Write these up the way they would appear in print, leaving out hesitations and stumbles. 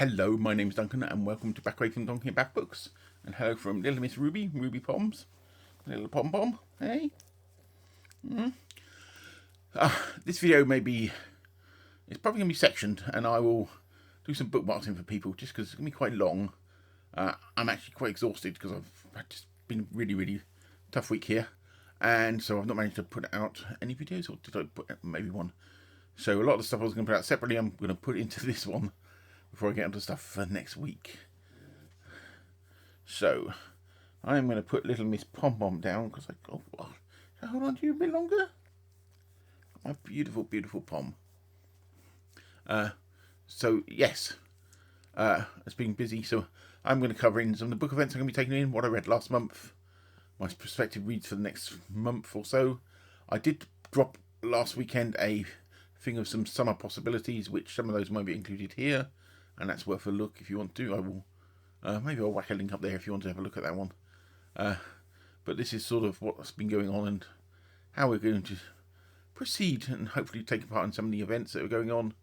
Hello, my name's Duncan, and welcome to Back Away from Talking About Books. And hello from little Miss Ruby, Ruby Poms, little Pom Pom. Hey. This video it's probably going to be sectioned, and I will do some bookmarking for people, just because it's going to be quite long. I'm actually quite exhausted because I've just been a really tough week here, and so I've not managed to put out any videos, or did I put out maybe one? So a lot of the stuff I was going to put out separately, I'm going to put into this one before I get onto stuff for next week. So I'm going to put little Miss Pom Pom down because hold on to you a bit longer. My beautiful Pom. So yes, it's been busy. So I'm going to cover in some of the book events I'm going to be taking in, what I read last month, my prospective reads for the next month or so. I did drop last weekend a thing of some summer possibilities, which some of those might be included here, and that's worth a look if you want to. I will maybe I'll whack a link up there if you want to have a look at that one. But this is sort of what's been going on and how we're going to proceed and hopefully take part in some of the events that are going on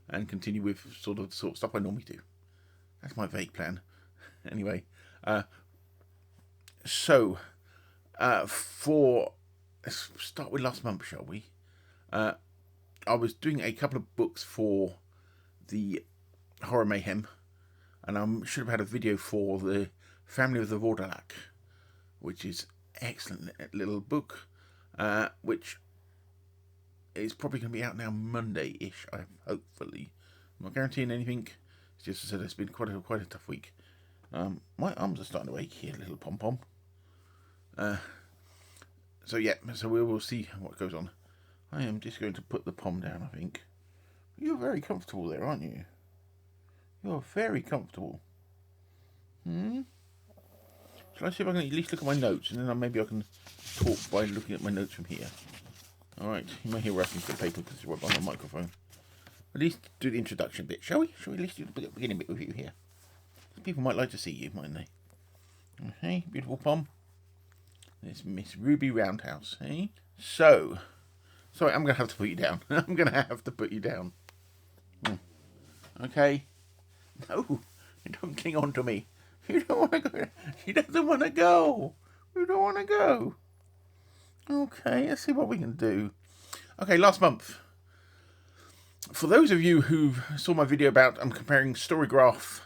and continue with sort of stuff I normally do. That's my vague plan. Anyway, let's start with last month, shall we? I was doing a couple of books for the Horror Mayhem, and I should have had a video for the Family of the Vordelak, which is excellent little book, which is probably going to be out now Monday-ish, hopefully. I'm not guaranteeing anything. It's just, I said, it's been quite a tough week. My arms are starting to ache here, little Pom Pom. So we will see what goes on. I am just going to put the Pom down, I think. You're very comfortable there, aren't you? You're very comfortable. Shall I see if I can at least look at my notes, and then maybe I can talk by looking at my notes from here. Alright, you may hear rustling for paper because it's right by my microphone. At least do the introduction bit, shall we? Shall we at least do the beginning bit with you here? People might like to see you, mightn't they? Okay, beautiful Pom. There's Miss Ruby Roundhouse, eh? So, sorry, I'm going to have to put you down. I'm going to have to put you down. Okay. No, don't cling on to me. You don't want to go. She doesn't want to go. You don't want to go. Okay, let's see what we can do. Okay, last month. For those of you who saw my video about comparing Storygraph,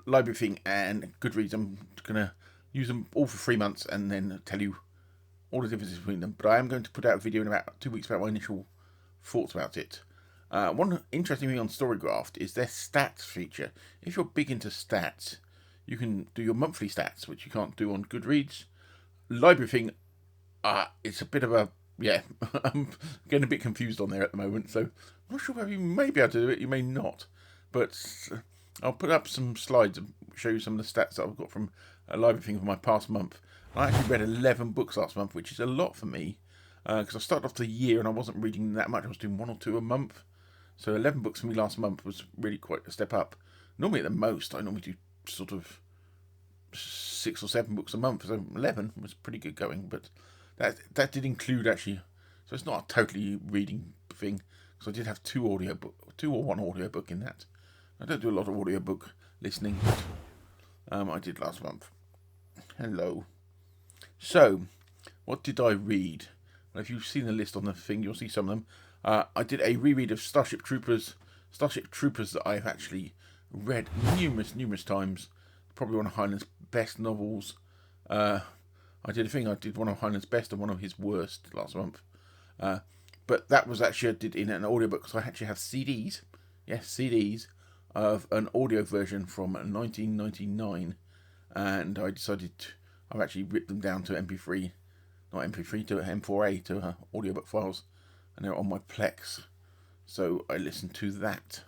Library Thing, and Goodreads, I'm going to use them all for 3 months and then tell you all the differences between them. But I am going to put out a video in about 2 weeks about my initial thoughts about it. One interesting thing on Storygraph is their stats feature. If you're big into stats, you can do your monthly stats, which you can't do on Goodreads. Library Thing, it's a bit of a, I'm getting a bit confused on there at the moment, so I'm not sure whether you may be able to do it, you may not. But I'll put up some slides and show you some of the stats that I've got from a Library Thing for my past month. I actually read 11 books last month, which is a lot for me, because I started off the year and I wasn't reading that much. I was doing 1 or 2 a month. So 11 books for me last month was really quite a step up. Normally at the most, I normally do sort of 6 or 7 books a month. So 11 was pretty good going, but that did include actually, so it's not a totally reading thing, because I did have 2 or 1 audiobook in that. I don't do a lot of audiobook listening, but I did last month. Hello. So, what did I read? Well, if you've seen the list on the thing, you'll see some of them. I did a reread of Starship Troopers that I've actually read numerous times. Probably one of Heinlein's best novels. I did one of Heinlein's best and one of his worst last month. But that was actually, I did in an audiobook, because I actually have CDs. Yes, CDs of an audio version from 1999. And I decided I've actually ripped them down to MP3, not MP3, to M4A, to audiobook files. And they're on my Plex, so I listened to that,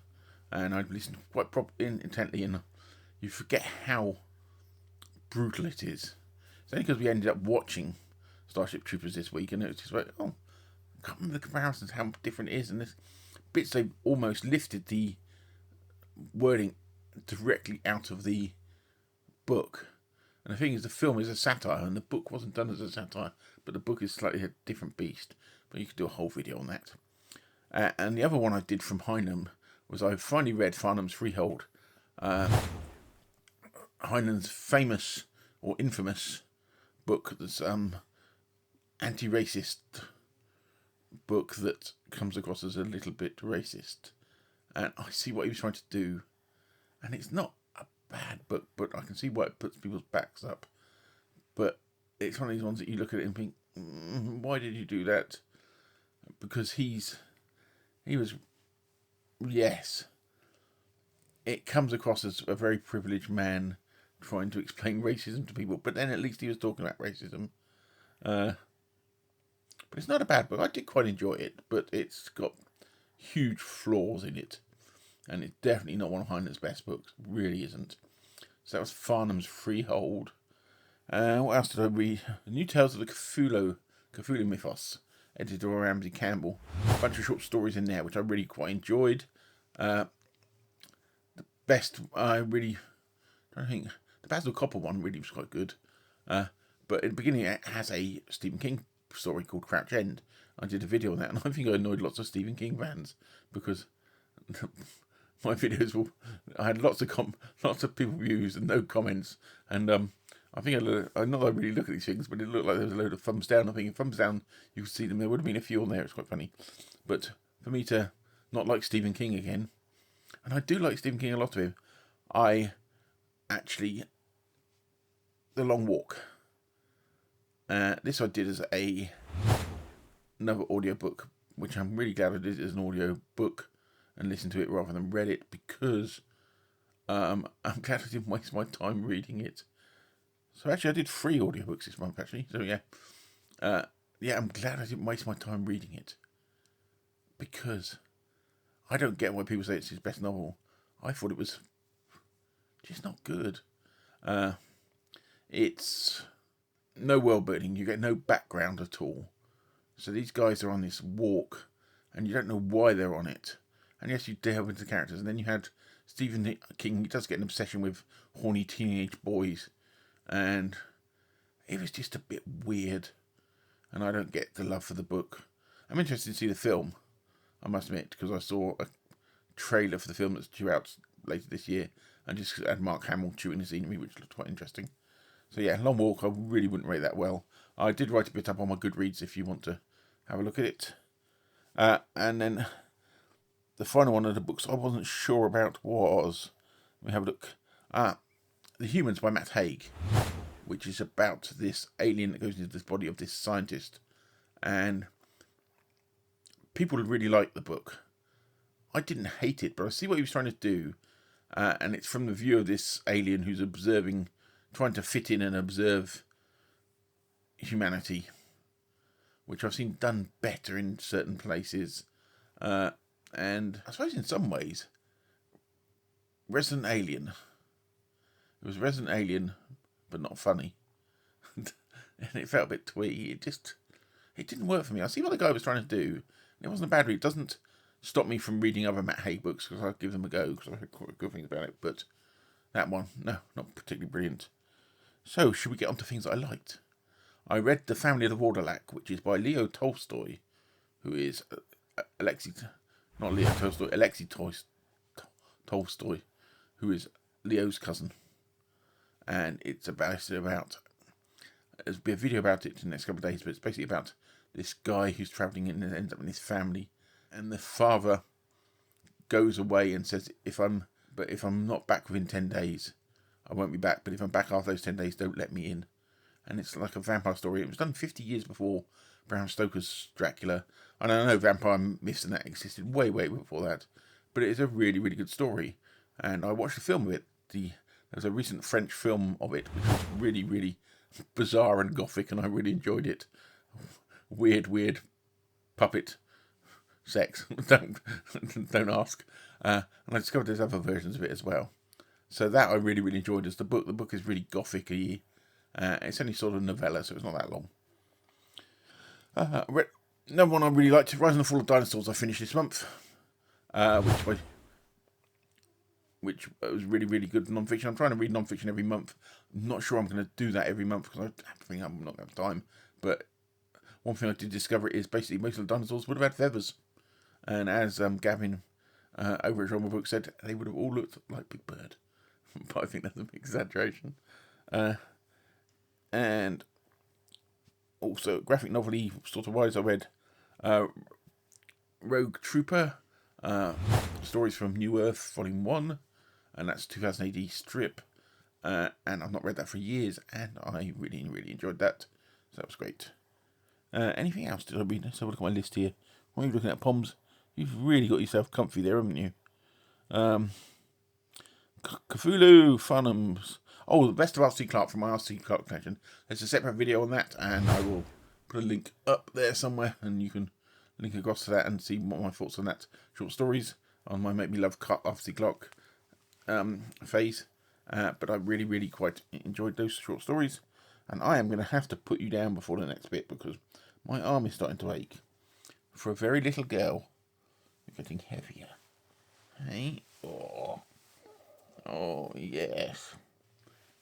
and I listened quite intently, and you forget how brutal it is. It's only because we ended up watching Starship Troopers this week, and it was just like, I can't remember the comparisons, how different it is, and there's bits they've almost lifted the wording directly out of the book. And the thing is, the film is a satire, and the book wasn't done as a satire, but the book is slightly a different beast. But you could do a whole video on that. And the other one I did from Heinlein was I finally read Farnham's Freehold. Heinlein's famous or infamous book that's anti-racist book that comes across as a little bit racist. And I see what he was trying to do. And it's not a bad book, but I can see why it puts people's backs up. But it's one of these ones that you look at it and think, why did you do that? Because he was, yes, it comes across as a very privileged man trying to explain racism to people, but then at least he was talking about racism. But it's not a bad book. I did quite enjoy it, but it's got huge flaws in it. And it's definitely not one of Heinlein's best books. It really isn't. So that was Farnham's Freehold. What else did I read? New Tales of the Cthulhu Mythos, edited by Ramsey Campbell. A bunch of short stories in there, which I really quite enjoyed. The best, I don't think, the Basil Copper one really was quite good. But in the beginning, it has a Stephen King story called Crouch End. I did a video on that, and I think I annoyed lots of Stephen King fans because my videos I had lots of people views and no comments, and I think I not that I really look at these things, but it looked like there was a load of thumbs down. I think if thumbs down, you could see them. There would have been a few on there. It's quite funny, but for me to not like Stephen King again, and I do like Stephen King, a lot of him. The Long Walk. This I did as another audio book, which I'm really glad I did as an audio book and listened to it rather than read it, because I'm glad I didn't waste my time reading it. So actually I did 3 audiobooks this month actually, so yeah. I'm glad I didn't waste my time reading it, because I don't get why people say it's his best novel. I thought it was just not good. It's no world building, you get no background at all. So these guys are on this walk, and you don't know why they're on it. And yes, you delve into the characters, and then you had Stephen King. He does get an obsession with horny teenage boys, and it was just a bit weird. And I don't get the love for the book. I'm interested to see the film, I must admit, because I saw a trailer for the film that's due out later this year, and just had Mark Hamill chewing the scenery, which looked quite interesting. So yeah, Long Walk, I really wouldn't rate that well. I did write a bit up on my Goodreads if you want to have a look at it. And then the final one of the books I wasn't sure about was, let me have a look. The Humans by Matt Haig, which is about this alien that goes into this body of this scientist. And people really like the book. I didn't hate it, but I see what he was trying to do. And it's from the view of this alien who's observing, trying to fit in and observe humanity, which I've seen done better in certain places. And I suppose in some ways, Resident Alien. It was Resident Alien, but not funny. And it felt a bit twee. It didn't work for me. I see what the guy was trying to do. It wasn't a bad read. It doesn't stop me from reading other Matt Haig books, because I'll give them a go, because I heard quite good things about it. But that one, no, not particularly brilliant. So, should we get on to things that I liked? I read The Family of the Wardalac, which is by Leo Tolstoy, who is Alexei Tolstoy, who is Leo's cousin. And it's about there'll be a video about it in the next couple of days, but it's basically about this guy who's travelling and ends up in his family, and the father goes away and says, if I'm not back within 10 days, I won't be back, but if I'm back after those 10 days, don't let me in. And it's like a vampire story. It was done 50 years before Bram Stoker's Dracula. And I know vampire myths and that existed way, way before that, but it is a really, really good story. And I watched the film of it. There was a recent French film of it, which was really, really bizarre and gothic, and I really enjoyed it. Weird puppet sex. don't ask. And I discovered there's other versions of it as well. So that I really, really enjoyed as the book. The book is really gothic-y. It's only sort of novella, so it's not that long. Another one I really liked, Rise and the Fall of Dinosaurs, I finished this month. Which was really, really good non-fiction. I'm trying to read non-fiction every month. I'm not sure I'm going to do that every month, because I think I'm not going to have time. But one thing I did discover is basically most of the dinosaurs would have had feathers. And as Gavin over at Genre Book said, they would have all looked like Big Bird. but I think that's a big exaggeration. And also, graphic novel-y sort of wise, I read Rogue Trooper, Stories from New Earth, Volume 1, and that's 2000 AD strip. And I've not read that for years, and I really, really enjoyed that. So that was great. Anything else did I read? Let's have a look at my list here. What are you looking at, Poms? You've really got yourself comfy there, haven't you? Cthulhu Funums. Oh, the best of R.C. Clarke from my R.C. Clarke collection. There's a separate video on that, and I will put a link up there somewhere, and you can link across to that and see what my thoughts on that. Short stories on my Make Me Love R.C. Clarke phase. But I really, really quite enjoyed those short stories. And I am going to have to put you down before the next bit because my arm is starting to ache. For a very little girl, you're getting heavier. Hey? Oh, yes.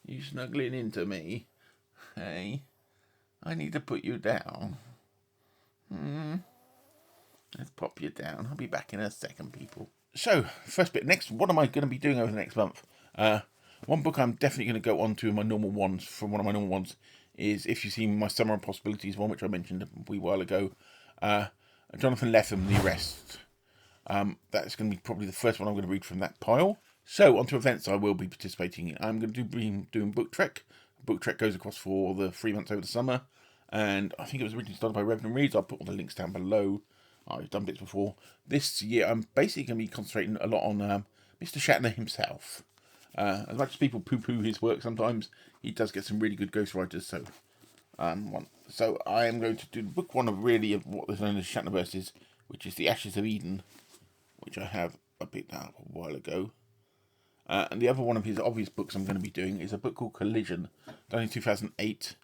You snuggling into me? Hey? I need to put you down. Let's pop you down. I'll be back in a second, people. So, first bit. Next, what am I going to be doing over the next month? One book I'm definitely going to go on to my normal ones, from one of my normal ones, is If You've Seen My Summer of Possibilities, one which I mentioned a wee while ago. Jonathan Lethem, The Arrest. That's going to be probably the first one I'm going to read from that pile. So, on to events I will be participating in. I'm going to be doing Booktrek. Booktrek goes across for the 3 months over the summer. And I think it was originally started by Reverend Reeds. I'll put all the links down below. I've done bits before. This year, I'm basically going to be concentrating a lot on Mr. Shatner himself. As much as people poo-poo his work sometimes, he does get some really good ghostwriters. So I am going to do book one of what is known as Shatnerverses, which is The Ashes of Eden, which I have picked up a while ago. And the other one of his obvious books I'm going to be doing is a book called Collision, done in 2008.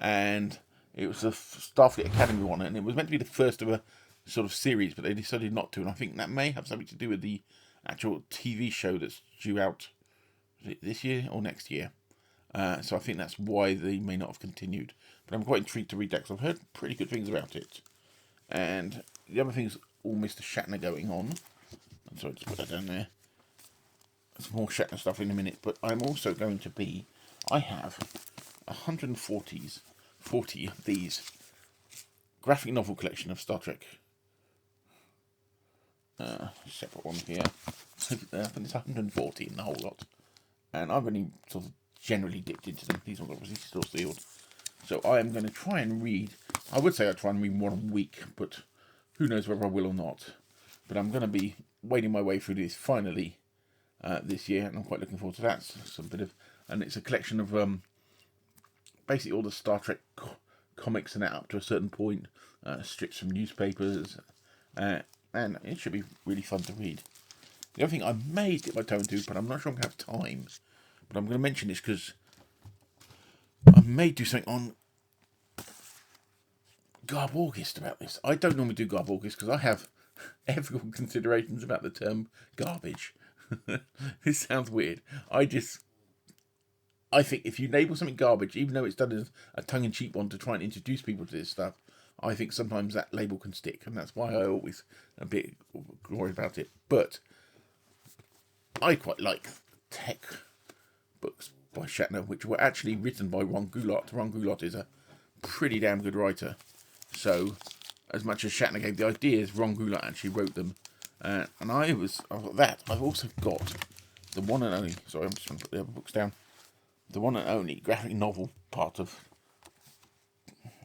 And it was a Starfleet Academy one, and it was meant to be the first of a sort of series, but they decided not to. And I think that may have something to do with the actual TV show that's due out this year or next year. So I think that's why they may not have continued. But I'm quite intrigued to read that because I've heard pretty good things about it. And the other thing's all Mr. Shatner going on. I'm sorry, just put that down there. Some more Shatner stuff in a minute. But I'm also going to be... I have 40 of these graphic novel collection of Star Trek. Separate one here. I think it's 140 in the whole lot. And I've only sort of generally dipped into them. These ones are obviously still sealed. So I am going to try and read. I would say I try and read one a week, but who knows whether I will or not. But I'm going to be wading my way through this finally this year, and I'm quite looking forward to that. And it's a collection of basically all the Star Trek comics and that up to a certain point, strips from newspapers, and it should be really fun to read. The other thing I may dip my toe into, but I'm not sure I'm going to have time, but I'm going to mention this because I may do something on Garb August about this. I don't normally do Garb August because I have ethical considerations about the term garbage. This sounds weird. I think if you label something garbage, even though it's done as a tongue-in-cheek one to try and introduce people to this stuff, I think sometimes that label can stick, and that's why I always a bit worried about it. But I quite like tech books by Shatner, which were actually written by Ron Goulart. Ron Goulart is a pretty damn good writer. So, as much as Shatner gave the ideas, Ron Goulart actually wrote them. And I've got that. I've also got the one and only... Sorry, I'm just trying to put the other books down. The one and only graphic novel part of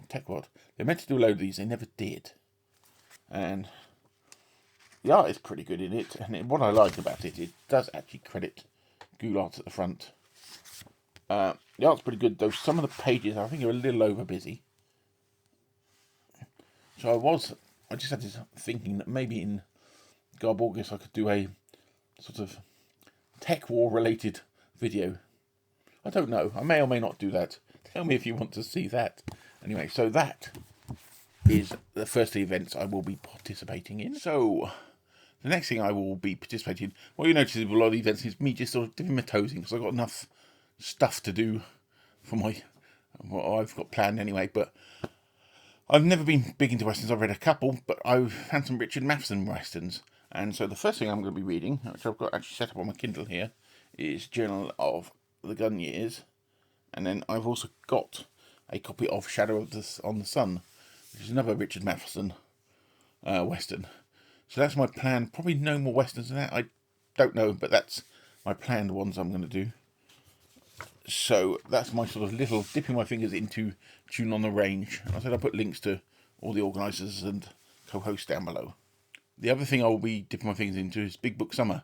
Tech World. They meant to do a load of these, they never did. And the art is pretty good in it, and what I like about it, it does actually credit Goulart at the front. The art's pretty good, though some of the pages I think are a little over busy. So I just had this thinking that maybe in Garb August I could do a sort of tech war related video. I don't know. I may or may not do that. Tell me if you want to see that. Anyway, so that is the first of the events I will be participating in. So, the next thing I will be participating in, what you notice with a lot of the events is me just sort of dipping my toes in, because I've got enough stuff to do for what I've got planned anyway. But I've never been big into westerns. I've read a couple, but I've had some Richard Matheson westerns. And so the first thing I'm going to be reading, which I've got actually set up on my Kindle here, is Journal of the Gun Years. And then I've also got a copy of Shadow on the Sun, which is another Richard Matheson Western. So that's my plan. Probably no more Westerns than that. I don't know, but that's my planned ones I'm going to do. So that's my sort of little dipping my fingers into Tune on the Range. I said I'll put links to all the organisers and co-hosts down below. The other thing I will be dipping my fingers into is Big Book Summer.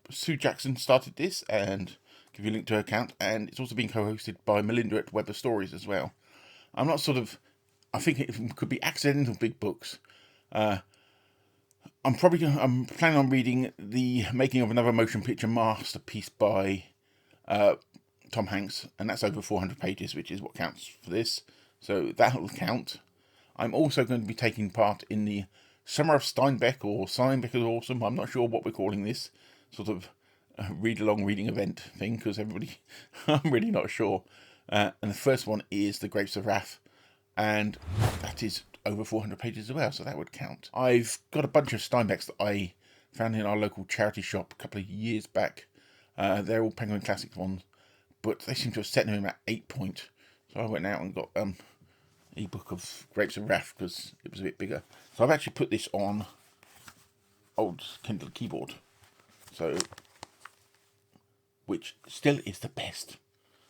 Sue Jackson started this, and give you a link to her account, and it's also being co-hosted by Melinda at Weber Stories as well. I'm not sort of... I think it could be accidental big books. I'm planning on reading The Making of Another Motion Picture Masterpiece by Tom Hanks, and that's over 400 pages, which is what counts for this. So that'll count. I'm also going to be taking part in the Summer of Steinbeck, or Steinbeck is Awesome. I'm not sure what we're calling this sort of read-along reading event thing, because everybody, I'm really not sure. And the first one is The Grapes of Wrath, and that is over 400 pages as well, so that would count. I've got a bunch of Steinbecks that I found in our local charity shop a couple of years back. They're all Penguin Classics ones, but they seem to have set them at 8 point. So I went out and got ebook of Grapes of Wrath because it was a bit bigger. So I've actually put this on old Kindle keyboard, so which still is the best.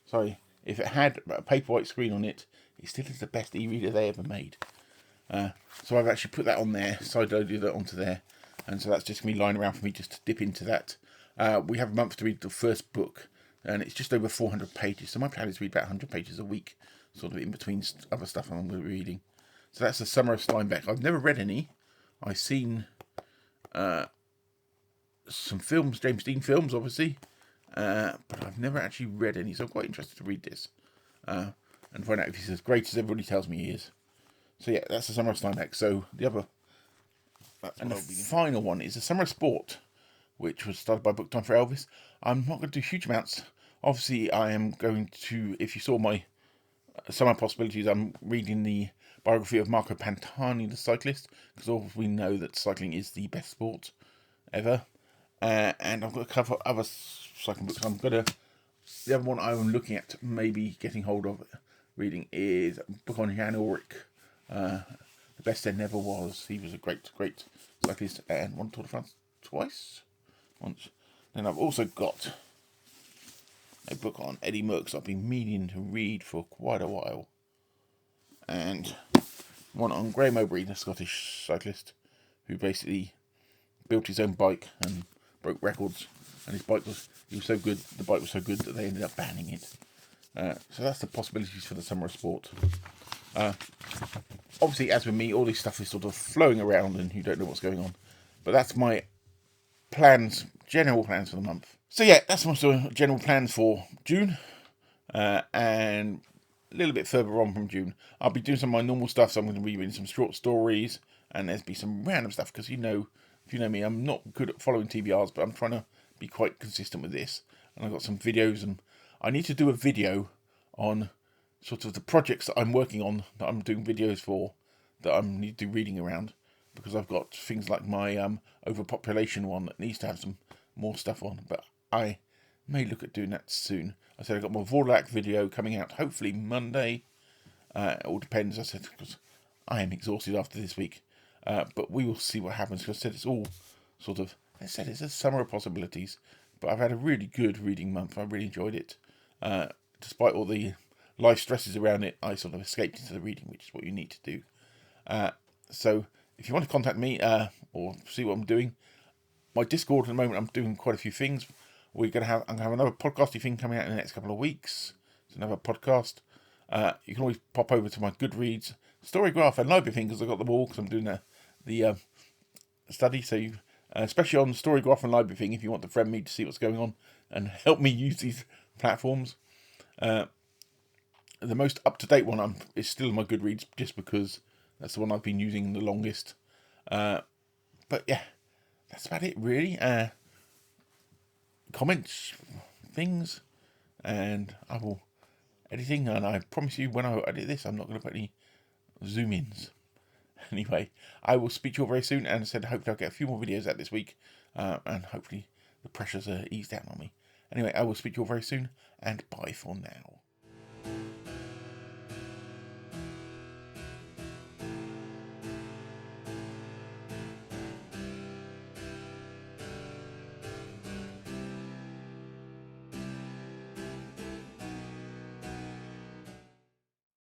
Sorry, if it had a paperwhite screen on it, it still is the best e-reader they ever made. So I've actually put that on there, side-loaded it onto there, and so that's just going to be lying around for me just to dip into that. We have a month to read the first book, and it's just over 400 pages, so my plan is to read about 100 pages a week, sort of in between other stuff I'm going to be reading. So that's the Summer of Steinbeck. I've never read any. I've seen some films, James Dean films, obviously, but I've never actually read any, so I'm quite interested to read this and find out if he's as great as everybody tells me he is. So yeah, that's the Summer of Steinbeck. So the other, and the final one is the Summer of Sport, which was started by Book Time for Elvis. I'm not going to do huge amounts. Obviously, I am going to, if you saw my Summer Possibilities, I'm reading the biography of Marco Pantani, the cyclist, because all we know that cycling is the best sport ever. And I've got a couple of other cycling books. The other one I'm looking at maybe getting hold of reading is a book on Jan Ulrich. The best there never was. He was a great cyclist and won Tour de France twice. Once. Then I've also got a book on Eddie Merckx I've been meaning to read for quite a while. And one on Graham Mowbray, the Scottish cyclist, who basically built his own bike and broke records. And his bike was so good, the bike was so good that they ended up banning it. So that's the possibilities for the Summer of Sport. Obviously, as with me, all this stuff is sort of flowing around and you don't know what's going on. But that's my general plans for the month. So yeah, that's my sort of general plans for June. And a little bit further on from June, I'll be doing some of my normal stuff. So I'm going to be reading some short stories, and there's be some random stuff, because if you know me, I'm not good at following TBRs, but I'm trying to be quite consistent with this. And I've got some videos, and I need to do a video on sort of the projects that I'm working on, that I'm doing videos for, that I need to do reading around, because I've got things like my overpopulation one that needs to have some more stuff on, but I may look at doing that soon. I said I've got my Vorlak video coming out hopefully Monday. It all depends, I said, because I am exhausted after this week. But we will see what happens, because I said it's all sort of, I said it's a summer of possibilities, but I've had a really good reading month. I really enjoyed it. Despite all the life stresses around it, I sort of escaped into the reading, which is what you need to do. So if you want to contact me or see what I'm doing, my Discord at the moment, I'm doing quite a few things. I'm going to have another podcasty thing coming out in the next couple of weeks. It's another podcast. You can always pop over to my Goodreads, Storygraph, and library thing, because I've got them all, because I'm doing the study. So you, especially on Storygraph and library thing, if you want to friend me to see what's going on and help me use these platforms. The most up-to-date one is still my Goodreads, just because that's the one I've been using the longest. But yeah, that's about it, really. Comments, things, and I will editing, and I promise you when I edit this, I'm not going to put any zoom-ins. Anyway, I will speak to you all very soon, and I said hopefully I'll get a few more videos out this week, and hopefully the pressures are eased down on me. Anyway, I will speak to you all very soon, and bye for now.